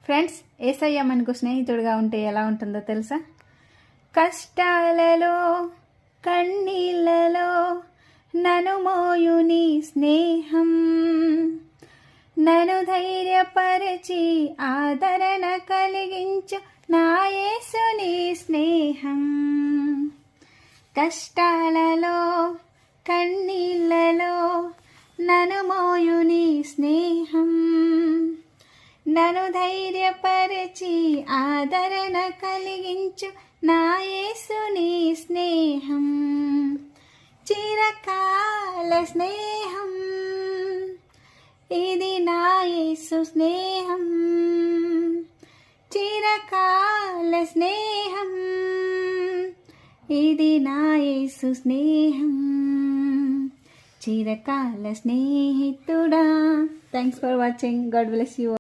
Friends, యేసయ్య మనకు స్నేహితుడిగా ఉంటే ఎలా ఉంటుందో తెలుసా? కష్టాలలో కన్నీళ్ళలో నను మోయుని స్నేహం, నను ధైర్యపరిచి ఆదరణ కలిగించు నా యేసుని స్నేహం. కష్టాలలో కన్నీళ్ళలో నను మోయుని స్నేహం, నను ధైర్యపరిచి ఆదరణ కలిగించు నా యేసుని స్నేహం. చిరకాల స్నేహం ఇది నా యేసు స్నేహం. చిరకాల స్నేహం ఇది నా యేసు స్నేహం. చిరకాల స్నేహితుడా. Thanks for watching. God bless you.